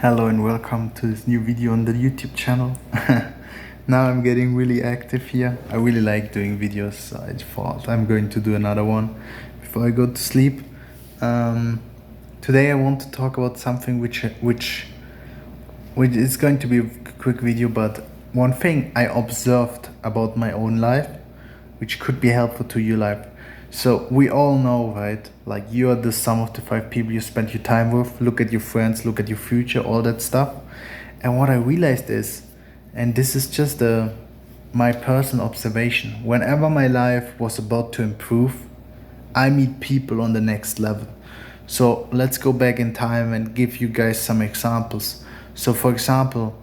Hello and welcome to this new video on the YouTube channel. Now I'm getting really active here. I really like doing videos, so I thought I'm going to do another one before I go to sleep. Today I want to talk about something which is going to be a quick video, but one thing I observed about my own life which could be helpful to your life. So we all know, right? Like, you are the sum of the 5 people you spend your time with. Look at your friends, look at your future, all that stuff. And what I realized is, and this is just my personal observation, whenever my life was about to improve, I meet people on the next level. So let's go back in time and give you guys some examples. So for example,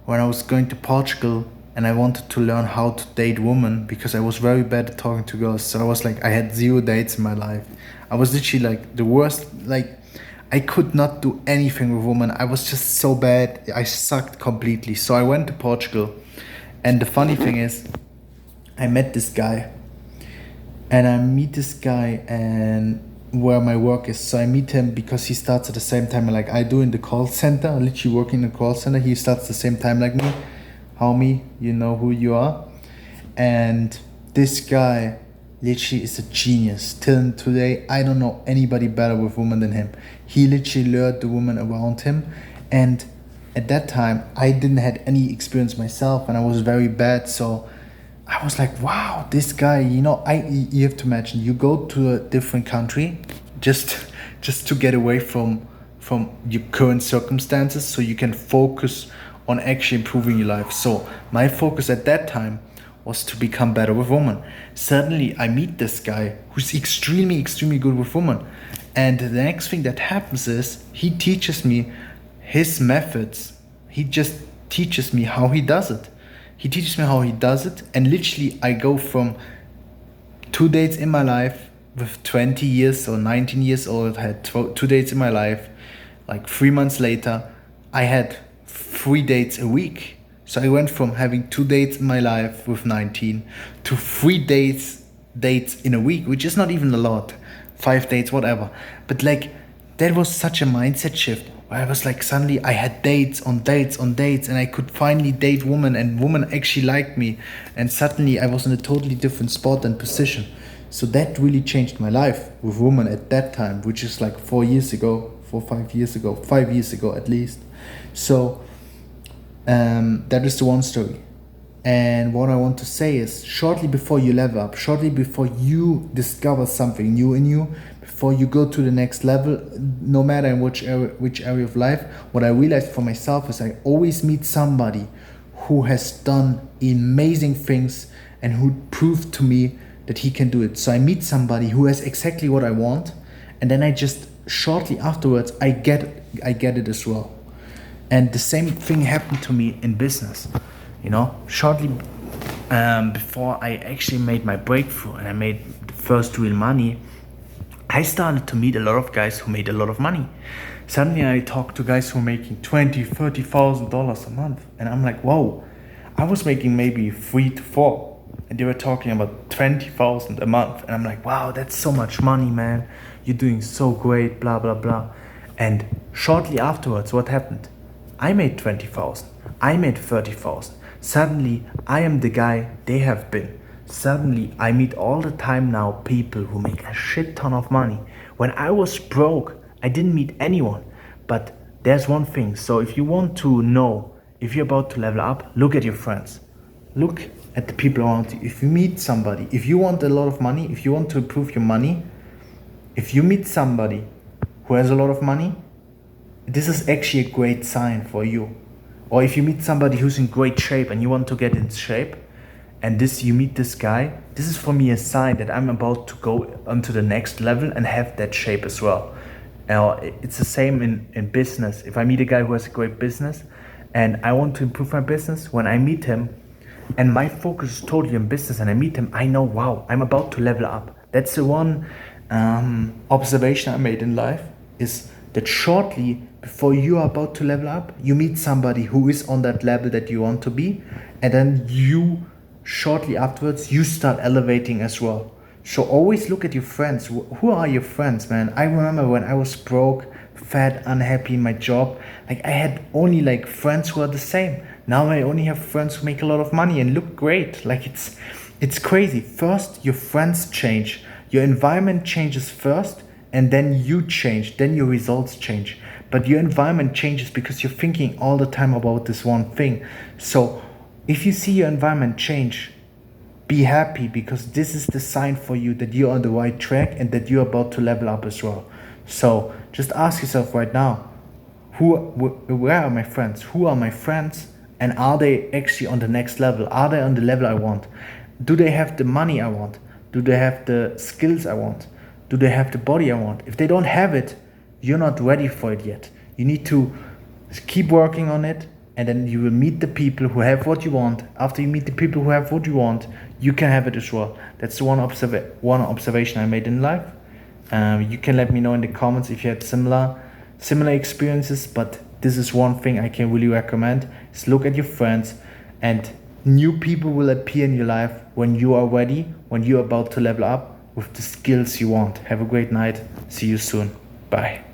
when I was going to Portugal and I wanted to learn how to date women because I was very bad at talking to girls. So I was like, I had 0 dates in my life. I was literally like the worst, like I could not do anything with women. I was just so bad. I sucked completely. So I went to Portugal. And the funny thing is, I met this guy. And I meet this guy and where my work is. So I meet him because he starts at the same time like I do in the call center, literally working in the call center. He starts the same time like me. Homie, you know who you are. And this guy literally is a genius. Till today, I don't know anybody better with women than him. He literally lured the women around him. And at that time, I didn't had any experience myself and I was very bad. So I was like, wow, this guy, you have to imagine, you go to a different country just to get away from your current circumstances so you can focus on actually improving your life. So my focus at that time was to become better with women. Suddenly I meet this guy who's extremely good with women. And the next thing that happens is he teaches me his methods. He just teaches me how he does it. And literally I go from 2 dates in my life with 20 years or 19 years old, had 2 dates in my life. Like 3 months later, I had 3 dates a week. So I went from having 2 dates in my life with 19 to 3 dates in a week, which is not even a lot. 5 dates, whatever. But like, that was such a mindset shift where I was like, suddenly I had dates on dates and I could finally date women and women actually liked me. And suddenly I was in a totally different spot and position. So that really changed my life with women at that time, which is like 5 years ago at least. So that is the one story. And what I want to say is, shortly before you level up, shortly before you discover something new in you, before you go to the next level, no matter in which area of life, what I realized for myself is I always meet somebody who has done amazing things and who proved to me that he can do it. So I meet somebody who has exactly what I want, and then I just shortly afterwards I get it as well. And the same thing happened to me in business. Shortly before I actually made my breakthrough and I made the first real money, I started to meet a lot of guys who made a lot of money. Suddenly I talked to guys who were making $20,000-$30,000 a month, and I'm like, whoa, I was making maybe 3 to 4, and they were talking about 20,000 a month, and I'm like, wow, that's so much money, man. You're doing so great, blah blah blah. And shortly afterwards, what happened? I made 20,000. I made 30,000. Suddenly, I am the guy they have been. Suddenly, I meet all the time now people who make a shit ton of money. When I was broke, I didn't meet anyone. But there's one thing. So if you want to know if you're about to level up, look at your friends. Look at the people around you. If you meet somebody, if you want a lot of money, if you want to improve your money, if you meet somebody who has a lot of money, this is actually a great sign for you. Or if you meet somebody who's in great shape and you want to get in shape, and you meet this guy, this is for me a sign that I'm about to go onto the next level and have that shape as well. It's the same in business. If I meet a guy who has a great business and I want to improve my business, when I meet him and my focus is totally on business and I meet him, I know, wow, I'm about to level up. That's the one observation I made in life, is that shortly before you are about to level up, you meet somebody who is on that level that you want to be, and then shortly afterwards, you start elevating as well. So always look at your friends. Who are your friends, man? I remember when I was broke, fat unhappy in my job. Like I had only like friends who are the same. Now I only have friends who make a lot of money and look great. Like it's crazy. First your friends change, your environment changes first, and then you change, then your results change. But your environment changes because you're thinking all the time about this one thing. So if you see your environment change, be happy, because this is the sign for you that you're on the right track and that you're about to level up as well. So just ask yourself right now, where are my friends? Who are my friends? And are they actually on the next level? Are they on the level I want? Do they have the money I want? Do they have the skills I want? Do they have the body I want? If they don't have it, you're not ready for it yet. You need to keep working on it, and then you will meet the people who have what you want. After you meet the people who have what you want, you can have it as well. That's the one observation I made in life. You can let me know in the comments if you had similar experiences, but this is one thing I can really recommend, is look at your friends, and new people will appear in your life when you are ready, when you're about to level up with the skills you want. Have a great night. See you soon. Bye.